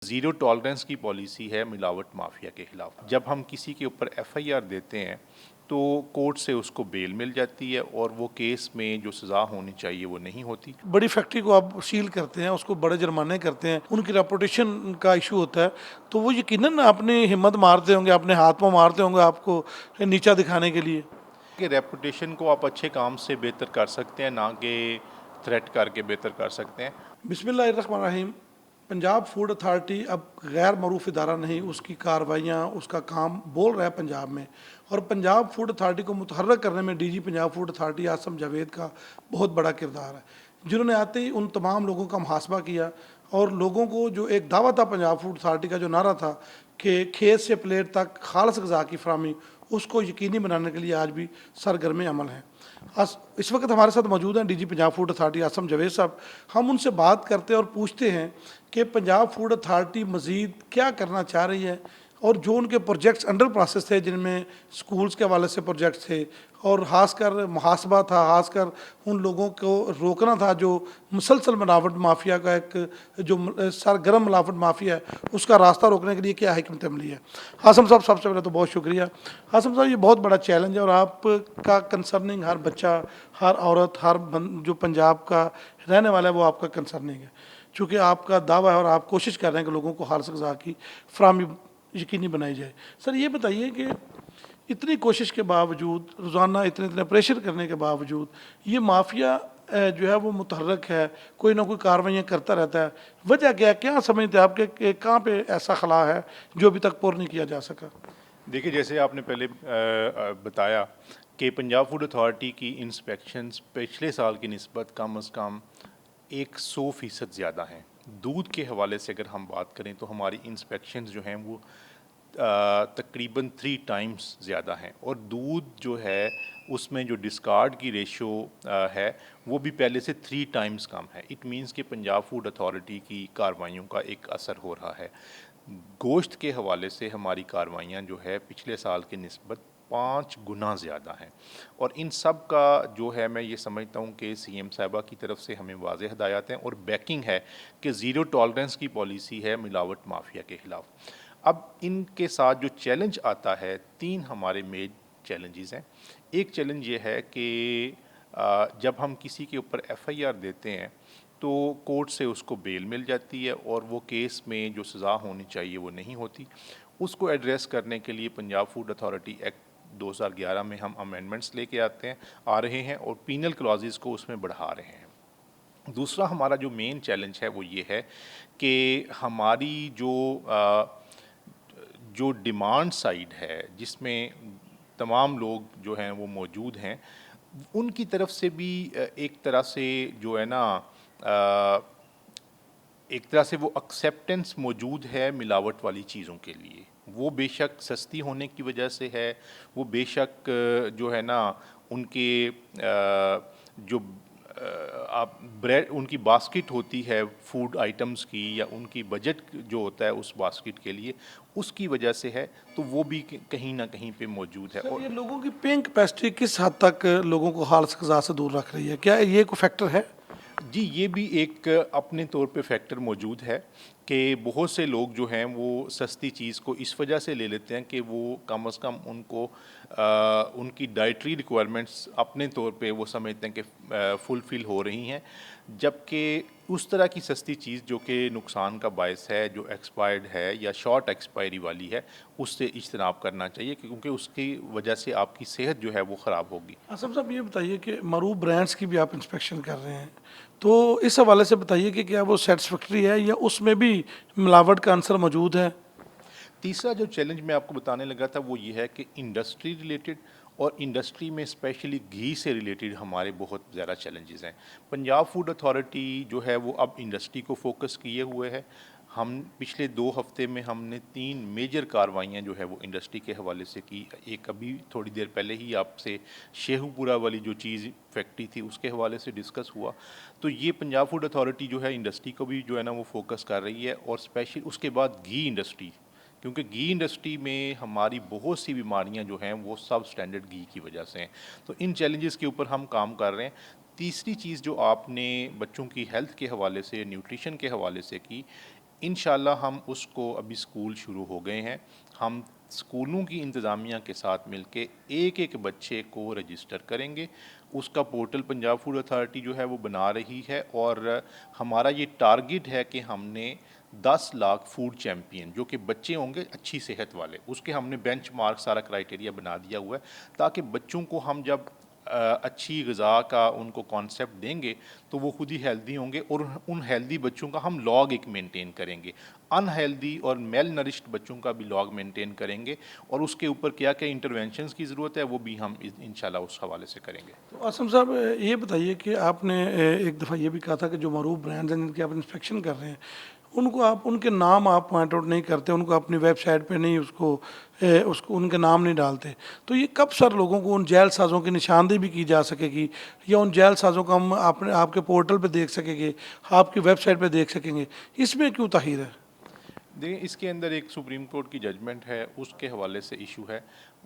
Zero tolerance کی policy ہے ملاوٹ مافیا کے خلاف. جب ہم کسی کے اوپر ایف آئی آر دیتے ہیں تو کورٹ سے اس کو بیل مل جاتی ہے اور وہ کیس میں جو سزا ہونی چاہیے وہ نہیں ہوتی. بڑی فیکٹری کو آپ سیل کرتے ہیں، اس کو بڑے جرمانے کرتے ہیں، ان کی ریپوٹیشن کا ایشو ہوتا ہے، تو وہ یقیناً اپنی ہمت مارتے ہوں گے، اپنے ہاتھ پاؤں مارتے ہوں گے آپ کو نیچا دکھانے کے لیے. کہ ریپوٹیشن کو آپ اچھے کام سے بہتر کر سکتے ہیں، نہ کہ تھریٹ کر کے بہتر کر سکتے ہیں. بسم اللہ الرحمن الرحیم. پنجاب فوڈ اتھارٹی اب غیر معروف ادارہ نہیں، اس کی کارروائیاں، اس کا کام بول رہا ہے پنجاب میں. اور پنجاب فوڈ اتھارٹی کو متحرک کرنے میں D G Punjab food authority Asim Javed کا بہت بڑا کردار ہے، جنہوں نے آتے ہی ان تمام لوگوں کا محاسبہ کیا اور لوگوں کو جو ایک دعویٰ تھا پنجاب فوڈ اتھارٹی کا، جو نعرہ تھا کہ کھیت سے پلیٹ تک خالص غذا کی فراہمی، اس کو یقینی بنانے کے لیے آج بھی سرگرم عمل ہیں. اس وقت ہمارے ساتھ موجود ہیں D G Punjab food authority Asim Javed sahib. ہم ان سے بات کرتے ہیں اور پوچھتے ہیں کہ پنجاب فوڈ اتھارٹی مزید کیا کرنا چاہ رہی ہے، اور جو ان کے پروجیکٹس انڈر پروسیس تھے، جن میں سکولز کے حوالے سے پروجیکٹس تھے اور خاص کر محاسبہ تھا، خاص کر ان لوگوں کو روکنا تھا جو مسلسل ملاوٹ مافیا کا ایک جو سرگرم ملاوٹ مافیا ہے، اس کا راستہ روکنے کے لیے کیا حکمت عملی ہے. عاصم صاحب، سب سے پہلے تو بہت شکریہ. عاصم صاحب، یہ بہت بڑا چیلنج ہے اور آپ کا کنسرننگ ہر بچہ، ہر عورت، جو پنجاب کا رہنے والا ہے وہ آپ کا کنسرننگ ہے، چونکہ آپ کا دعویٰ ہے اور آپ کوشش کر رہے ہیں کہ لوگوں کو خالص غذا کی فراہمی یقینی بنائی جائے. سر یہ بتائیے کہ اتنی کوشش کے باوجود، روزانہ اتنے پریشر کرنے کے باوجود، یہ مافیا جو ہے وہ متحرک ہے، کوئی نہ کوئی کارروائیاں کرتا رہتا ہے. وجہ کیا سمجھتے ہیں آپ کہ کہاں پہ ایسا خلا ہے جو ابھی تک پر نہیں کیا جا سکا؟ دیکھیے، جیسے آپ نے پہلے بتایا کہ پنجاب فوڈ اتھارٹی کی انسپیکشنز پچھلے سال کی نسبت کم از کم 100% زیادہ ہیں. دودھ کے حوالے سے اگر ہم بات کریں تو ہماری انسپیکشنز جو ہیں وہ تقریباً 3 ٹائمز زیادہ ہیں، اور دودھ جو ہے اس میں جو ڈسکارڈ کی ریشو ہے وہ بھی پہلے سے 3 ٹائمز کم ہے. اٹ مینس کہ پنجاب فوڈ اتھارٹی کی کارروائیوں کا ایک اثر ہو رہا ہے. گوشت کے حوالے سے ہماری کارروائیاں جو ہے پچھلے سال کی نسبت 5 گنا زیادہ ہیں، اور ان سب کا جو ہے میں یہ سمجھتا ہوں کہ سی ایم صاحبہ کی طرف سے ہمیں واضح ہدایات ہیں اور بیکنگ ہے کہ زیرو ٹالرنس کی پالیسی ہے ملاوٹ مافیا کے خلاف. اب ان کے ساتھ جو چیلنج آتا ہے، 3 ہمارے میج چیلنجز ہیں. ایک چیلنج یہ ہے کہ جب ہم کسی کے اوپر ایف آئی آر دیتے ہیں تو کورٹ سے اس کو بیل مل جاتی ہے اور وہ کیس میں جو سزا ہونی چاہیے وہ نہیں ہوتی. اس کو ایڈریس کرنے کے لیے پنجاب فوڈ اتھارٹی ایکٹ 2011 میں ہم امینڈمنٹس لے کے آ رہے ہیں اور پینل کلازز کو اس میں بڑھا رہے ہیں. دوسرا ہمارا جو مین چیلنج ہے وہ یہ ہے کہ ہماری جو ڈیمانڈ سائیڈ ہے، جس میں تمام لوگ جو ہیں وہ موجود ہیں، ان کی طرف سے بھی ایک طرح سے جو ہے نا ایک طرح سے وہ ایکسیپٹنس موجود ہے ملاوٹ والی چیزوں کے لیے. وہ بے شک سستی ہونے کی وجہ سے ہے، وہ بے شک جو ہے نا ان کے جو آپ بریڈ ان کی باسکٹ ہوتی ہے فوڈ آئٹمز کی، یا ان کی بجٹ جو ہوتا ہے اس باسکٹ کے لیے، اس کی وجہ سے ہے، تو وہ بھی کہیں نہ کہیں پہ موجود ہے. سر، یہ لوگوں کی پیئنگ کیپیسٹی کس حد تک لوگوں کو خالص غذا سے دور رکھ رہی ہے؟ کیا یہ کوئی فیکٹر ہے؟ جی، یہ بھی ایک اپنے طور پہ فیکٹر موجود ہے کہ بہت سے لوگ جو ہیں وہ سستی چیز کو اس وجہ سے لے لیتے ہیں کہ وہ کم از کم ان کو ان کی ڈائٹری ریکوائرمنٹس اپنے طور پہ وہ سمجھتے ہیں کہ فلفل ہو رہی ہیں، جبکہ اس طرح کی سستی چیز جو کہ نقصان کا باعث ہے، جو ایکسپائرڈ ہے یا شارٹ ایکسپائری والی ہے، اس سے اجتناب کرنا چاہیے، کیونکہ اس کی وجہ سے آپ کی صحت جو ہے وہ خراب ہوگی. اسم صاحب، یہ بتائیے کہ معروف برانڈس کی بھی آپ انسپیکشن کر رہے ہیں، تو اس حوالے سے بتائیے کہ کیا وہ سیٹسفیکٹری ہے یا اس میں بھی ملاوٹ کا عنصر موجود ہے؟ تیسرا جو چیلنج میں آپ کو بتانے لگا تھا وہ یہ ہے کہ انڈسٹری ریلیٹڈ، اور انڈسٹری میں اسپیشلی گھی سے ریلیٹڈ ہمارے بہت زیادہ چیلنجز ہیں. پنجاب فوڈ اتھارٹی جو ہے وہ اب انڈسٹری کو فوکس کیے ہوئے ہے. ہم پچھلے 2 ہفتے میں ہم نے 3 میجر کارروائیاں جو ہے وہ انڈسٹری کے حوالے سے کی. ایک ابھی تھوڑی دیر پہلے ہی آپ سے شیخو پورہ والی جو چیز فیکٹری تھی اس کے حوالے سے ڈسکس ہوا. تو یہ پنجاب فوڈ اتھارٹی جو ہے انڈسٹری کو بھی جو ہے نا وہ فوکس کر رہی ہے، اور اسپیشلی اس کے بعد گھی انڈسٹری، کیونکہ گھی انڈسٹری میں ہماری بہت سی بیماریاں جو ہیں وہ سب سٹینڈرڈ گھی کی وجہ سے ہیں. تو ان چیلنجز کے اوپر ہم کام کر رہے ہیں. تیسری چیز جو آپ نے بچوں کی ہیلتھ کے حوالے سے، نیوٹریشن کے حوالے سے کی، انشاءاللہ ہم اس کو ابھی اسکول شروع ہو گئے ہیں، ہم اسکولوں کی انتظامیہ کے ساتھ مل کے ایک ایک بچے کو رجسٹر کریں گے. اس کا پورٹل پنجاب فوڈ اتھارٹی جو ہے وہ بنا رہی ہے، اور ہمارا یہ ٹارگٹ ہے کہ ہم نے 10 لاکھ فوڈ چیمپئن جو کہ بچے ہوں گے اچھی صحت والے، اس کے ہم نے بینچ مارک سارا کرائٹیریا بنا دیا ہوا ہے، تاکہ بچوں کو ہم جب اچھی غذا کا ان کو کانسیپٹ دیں گے تو وہ خود ہی ہیلدی ہوں گے، اور ان ہیلدی بچوں کا ہم لاگ ایک مینٹین کریں گے، ان ہیلدی اور میل نرشڈ بچوں کا بھی لاگ مینٹین کریں گے، اور اس کے اوپر کیا کیا انٹرونشنز کی ضرورت ہے وہ بھی ہم انشاءاللہ اس حوالے سے کریں گے. تو عاصم صاحب یہ بتائیے کہ آپ نے ایک دفعہ یہ بھی کہا تھا کہ جو معروف برانڈز ہیں جن کی آپ انسپیکشن کر رہے ہیں ان کو آپ ان کے نام آپ پوائنٹ آؤٹ نہیں کرتے، ان کو اپنی ویب سائٹ پہ نہیں اس کو ان کے نام نہیں ڈالتے، تو یہ کب سر لوگوں کو ان جیل سازوں کی نشاندہی بھی کی جا سکے گی، یا ان جیل سازوں کو ہم آپ کے پورٹل پہ دیکھ سکیں گے، آپ کی ویب سائٹ پہ دیکھ سکیں گے، اس میں کیوں تاخیر ہے؟ دیکھیں اس کے اندر ایک سپریم کورٹ کی ججمنٹ ہے، اس کے حوالے سے ایشو ہے.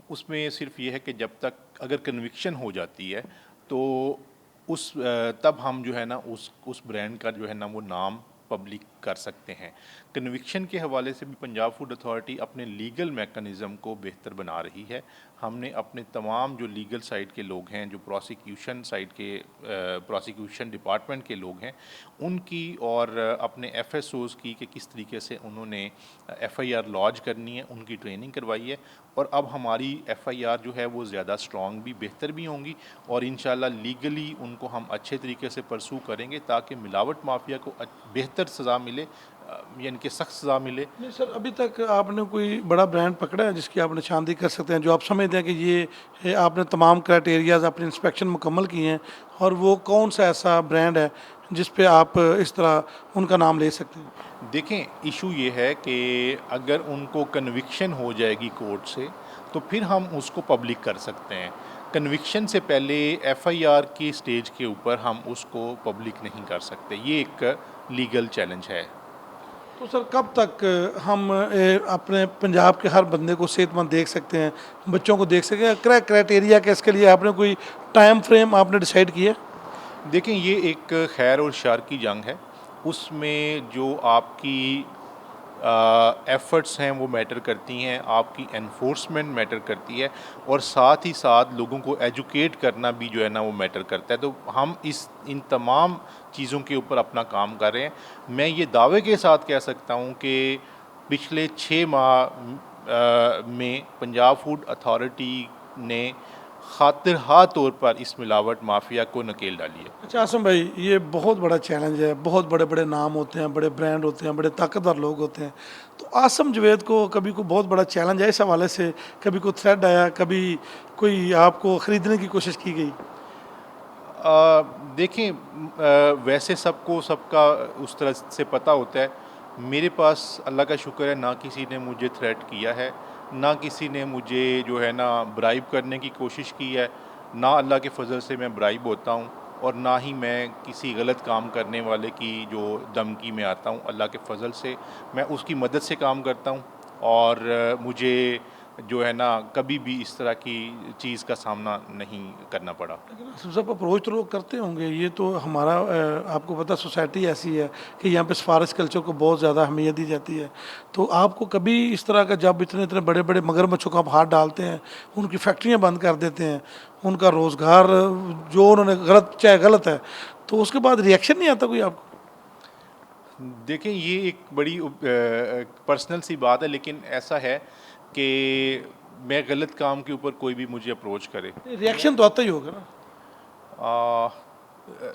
اس میں صرف یہ ہے کہ جب تک اگر کنوکشن ہو جاتی ہے تو تب ہم جو ہے نا اس برانڈ کا جو ہے نا وہ نام پبلک کر سکتے ہیں. کنوکشن کے حوالے سے بھی پنجاب فوڈ اتھارٹی اپنے لیگل میکانزم کو بہتر بنا رہی ہے. ہم نے اپنے تمام جو لیگل سائڈ کے لوگ ہیں، جو پروسیکیوشن سائڈ کے پروسیکیوشن ڈپارٹمنٹ کے لوگ ہیں، ان کی اور اپنے ایف ایس اوز کی کہ کس طریقے سے انہوں نے ایف آئی آر لانچ کرنی ہے، ان کی ٹریننگ کروائی ہے، اور اب ہماری ایف آئی آر جو ہے وہ زیادہ اسٹرانگ بھی بہتر بھی ہوں گی، اور انشاءاللہ لیگلی ان کو ہم اچھے طریقے سے پرسو کریں گے تاکہ ملاوٹ مافیا کو بہتر سزا ملے، یعنی کہ سخت سزا ملے. نہیں سر، ابھی تک آپ نے کوئی بڑا برانڈ پکڑا ہے جس کی آپ نشاندہی کر سکتے ہیں، جو آپ سمجھتے ہیں کہ یہ آپ نے تمام کرائٹیریاز اپنی انسپیکشن مکمل کی ہیں، اور وہ کون سا ایسا برانڈ ہے جس پہ آپ اس طرح ان کا نام لے سکتے ہیں؟ دیکھیں ایشو یہ ہے کہ اگر ان کو کنوکشن ہو جائے گی کورٹ سے تو پھر ہم اس کو پبلک کر سکتے ہیں. کنوکشن سے پہلے ایف آئی آر کی سٹیج کے اوپر ہم اس کو پبلک نہیں کر سکتے، یہ ایک لیگل چیلنج ہے. تو سر کب تک ہم اپنے پنجاب کے ہر بندے کو صحت مند دیکھ سکتے ہیں، بچوں کو دیکھ سکتے ہیں؟ کرائٹیریا کہ اس کے لیے آپ نے کوئی ٹائم فریم آپ نے ڈیسائیڈ کیا؟ دیکھیں یہ ایک خیر اور شر کی جنگ ہے، اس میں جو آپ کی ایفرٹس ہیں وہ میٹر کرتی ہیں، آپ کی انفورسمنٹ میٹر کرتی ہے، اور ساتھ ہی ساتھ لوگوں کو ایجوکیٹ کرنا بھی جو ہے نا وہ میٹر کرتا ہے. تو ہم ان تمام چیزوں کے اوپر اپنا کام کر رہے ہیں. میں یہ دعوے کے ساتھ کہہ سکتا ہوں کہ پچھلے 6 ماہ میں پنجاب فوڈ اتھارٹی نے خاطرخواہ طور پر اس ملاوٹ مافیا کو نکیل ڈالی ہے. اچھا عاصم بھائی، یہ بہت بڑا چیلنج ہے، بہت بڑے بڑے نام ہوتے ہیں، بڑے برانڈ ہوتے ہیں، بڑے طاقتور لوگ ہوتے ہیں، تو عاصم جوید کو کبھی کوئی بہت بڑا چیلنج ہے اس حوالے سے؟ کبھی کوئی تھریڈ آیا، کبھی کوئی آپ کو خریدنے کی کوشش کی گئی؟ دیکھیں ویسے سب کو سب کا اس طرح سے پتہ ہوتا ہے. میرے پاس اللہ کا شکر ہے نہ کسی نے مجھے تھریٹ کیا ہے، نہ کسی نے مجھے جو ہے نا برائب کرنے کی کوشش کی ہے، نہ اللہ کے فضل سے میں برائب ہوتا ہوں، اور نہ ہی میں کسی غلط کام کرنے والے کی جو دھمکی میں آتا ہوں. اللہ کے فضل سے میں اس کی مدد سے کام کرتا ہوں، اور مجھے جو ہے نا کبھی بھی اس طرح کی چیز کا سامنا نہیں کرنا پڑا. لیکن عاصم صاحب اپروچ تو لوگ کرتے ہوں گے، یہ تو ہمارا آپ کو پتہ سوسائٹی ایسی ہے کہ یہاں پہ سفارش کلچر کو بہت زیادہ اہمیت دی جاتی ہے، تو آپ کو کبھی اس طرح کا جب اتنے بڑے بڑے مگرمچھوں کو آپ ہاتھ ڈالتے ہیں، ان کی فیکٹریاں بند کر دیتے ہیں، ان کا روزگار جو انہوں نے غلط چاہے غلط ہے، تو اس کے بعد ریئیکشن نہیں آتا کوئی آپ کو؟ دیکھیں یہ ایک بڑی پرسنل سی بات ہے، لیکن ایسا ہے کہ میں غلط کام کے اوپر کوئی بھی مجھے اپروچ کرے، ریئیکشن تو آتا ہی ہوگا نا؟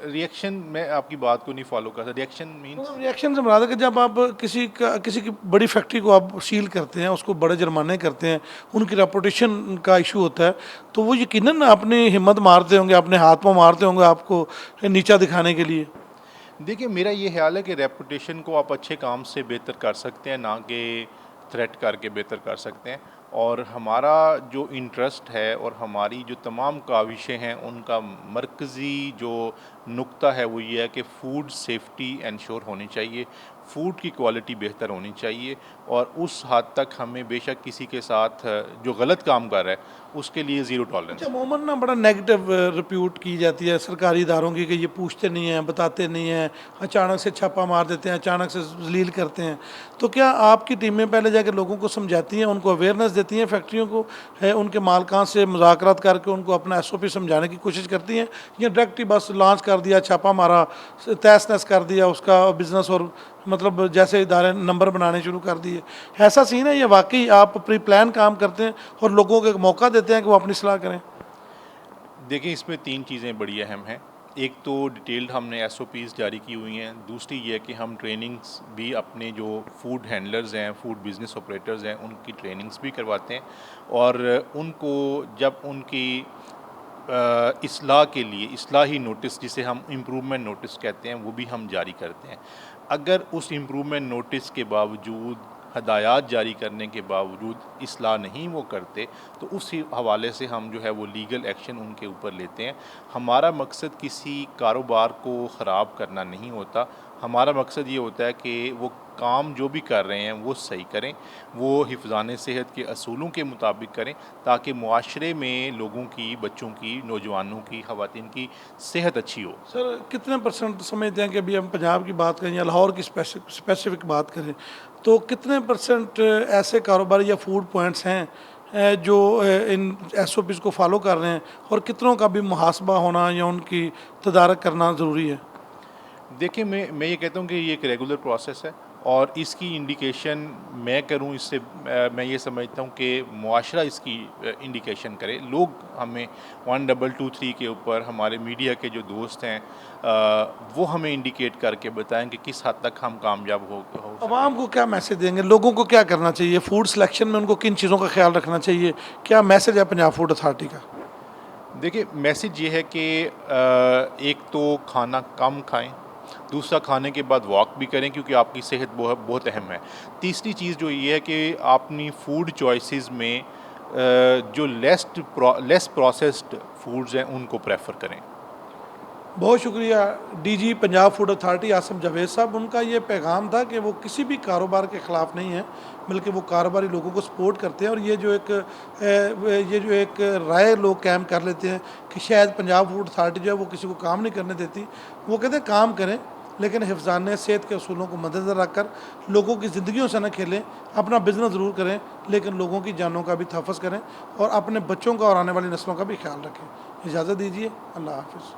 ریئیکشن میں آپ کی بات کو نہیں فالو کرتا. ریئیکشن مینس ریئیکشن سے مراد ہے کہ جب آپ کسی کی بڑی فیکٹری کو آپ سیل کرتے ہیں، اس کو بڑے جرمانے کرتے ہیں، ان کی ریپوٹیشن کا ایشو ہوتا ہے، تو وہ یقیناً اپنی ہمت مارتے ہوں گے، اپنے ہاتھ پاؤں مارتے ہوں گے آپ کو نیچا دکھانے کے لیے. دیکھیں میرا یہ خیال ہے کہ ریپوٹیشن کو آپ اچھے کام سے بہتر کر سکتے ہیں، نہ کہ تھریٹ کر کے بہتر کر سکتے ہیں. اور ہمارا جو انٹرسٹ ہے اور ہماری جو تمام کاوشیں ہیں ان کا مرکزی جو نقطہ ہے وہ یہ ہے کہ فوڈ سیفٹی انشور ہونی چاہیے. فوڈ کی کوالٹی بہتر ہونی چاہیے، اور اس حد تک ہمیں بے شک کسی کے ساتھ جو غلط کام کر رہا ہے اس کے لیے زیرو ٹالرنس۔ اچھا، عموماً نا بڑا نیگیٹو رپیوٹ کی جاتی ہے سرکاری اداروں کی کہ یہ پوچھتے نہیں ہیں، بتاتے نہیں ہیں، اچانک سے چھاپا مار دیتے ہیں، اچانک سے ذلیل کرتے ہیں، تو کیا آپ کی ٹیمیں پہلے جا کے لوگوں کو سمجھاتی ہیں، ان کو اویئرنیس دیتی ہیں فیکٹریوں کو، ہے ان کے مالکان سے مذاکرات کر کے ان کو اپنا SOP سمجھانے کی کوشش کرتی ہیں، یا ڈائریکٹ ہی بس لانچ کر دیا، چھاپا مارا، تہس نہس کر دیا اس کا بزنس، اور مطلب جیسے ادارے نمبر بنانے شروع کر دیے؟ ایسا سین ہے یا واقعی آپ پری پلان کام کرتے ہیں اور لوگوں کو ایک موقع دیتے ہیں کہ وہ اپنی اصلاح کریں؟ دیکھیں، اس میں 3 چیزیں بڑی اہم ہیں۔ ایک تو ڈیٹیلڈ ہم نے SOPs جاری کی ہوئی ہیں، دوسری یہ ہے کہ ہم ٹریننگز بھی اپنے جو فوڈ ہینڈلرز ہیں، فوڈ بزنس آپریٹرز ہیں، ان کی ٹریننگز بھی کرواتے ہیں، اور ان کو جب ان کی اصلاح کے لیے اصلاحی نوٹس، جسے ہم امپروومنٹ نوٹس کہتے ہیں، وہ بھی ہم جاری کرتے ہیں۔ اگر اس امپروومنٹ نوٹس کے باوجود، ہدایات جاری کرنے کے باوجود اصلاح نہیں وہ کرتے، تو اس حوالے سے ہم جو ہے وہ لیگل ایکشن ان کے اوپر لیتے ہیں۔ ہمارا مقصد کسی کاروبار کو خراب کرنا نہیں ہوتا، ہمارا مقصد یہ ہوتا ہے کہ وہ کام جو بھی کر رہے ہیں وہ صحیح کریں، وہ حفظان صحت کے اصولوں کے مطابق کریں، تاکہ معاشرے میں لوگوں کی، بچوں کی، نوجوانوں کی، خواتین کی صحت اچھی ہو۔ سر کتنے پرسنٹ سمجھتے ہیں کہ ابھی ہم پنجاب کی بات کریں یا لاہور کی اسپیسیفک بات کریں تو کتنے پرسنٹ ایسے کاروبار یا فوڈ پوائنٹس ہیں جو ان SOPs کو فالو کر رہے ہیں، اور کتنوں کا بھی محاسبہ ہونا یا ان کی تدارک کرنا ضروری ہے؟ دیکھیں، میں یہ کہتا ہوں کہ یہ ایک ریگولر پروسیس ہے، اور اس کی انڈیکیشن میں کروں، اس سے میں یہ سمجھتا ہوں کہ معاشرہ اس کی انڈیکیشن کرے۔ لوگ ہمیں 1223 کے اوپر، ہمارے میڈیا کے جو دوست ہیں وہ ہمیں انڈیکیٹ کر کے بتائیں کہ کس حد تک ہم کامیاب ہو سکیں۔ عوام کو کیا میسج دیں گے؟ لوگوں کو کیا کرنا چاہیے؟ فوڈ سلیکشن میں ان کو کن چیزوں کا خیال رکھنا چاہیے؟ کیا میسج ہے پنجاب فوڈ اتھارٹی کا؟ دیکھیں، میسج یہ ہے کہ ایک تو کھانا کم کھائیں، دوسرا کھانے کے بعد واک بھی کریں کیونکہ آپ کی صحت بہت اہم ہے، تیسری چیز جو یہ ہے کہ اپنی فوڈ چوائسیز میں جو لیس پروسیسڈ فوڈز ہیں ان کو پریفر کریں۔ بہت شکریہ DG Punjab food authority Asim Javed صاحب۔ ان کا یہ پیغام تھا کہ وہ کسی بھی کاروبار کے خلاف نہیں ہیں، بلکہ وہ کاروباری لوگوں کو سپورٹ کرتے ہیں، اور یہ جو ایک رائے لوگ قائم کر لیتے ہیں کہ شاید پنجاب فوڈ اتھارٹی جو ہے وہ کسی کو کام نہیں کرنے دیتی، وہ کہتے ہیں کام کریں، لیکن حفظان صحت کے اصولوں کو مدنظر رکھ کر لوگوں کی زندگیوں سے نہ کھیلیں، اپنا بزنس ضرور کریں لیکن لوگوں کی جانوں کا بھی تحفظ کریں، اور اپنے بچوں کا اور آنے والی نسلوں کا بھی خیال رکھیں۔ اجازت دیجیے، اللہ حافظ۔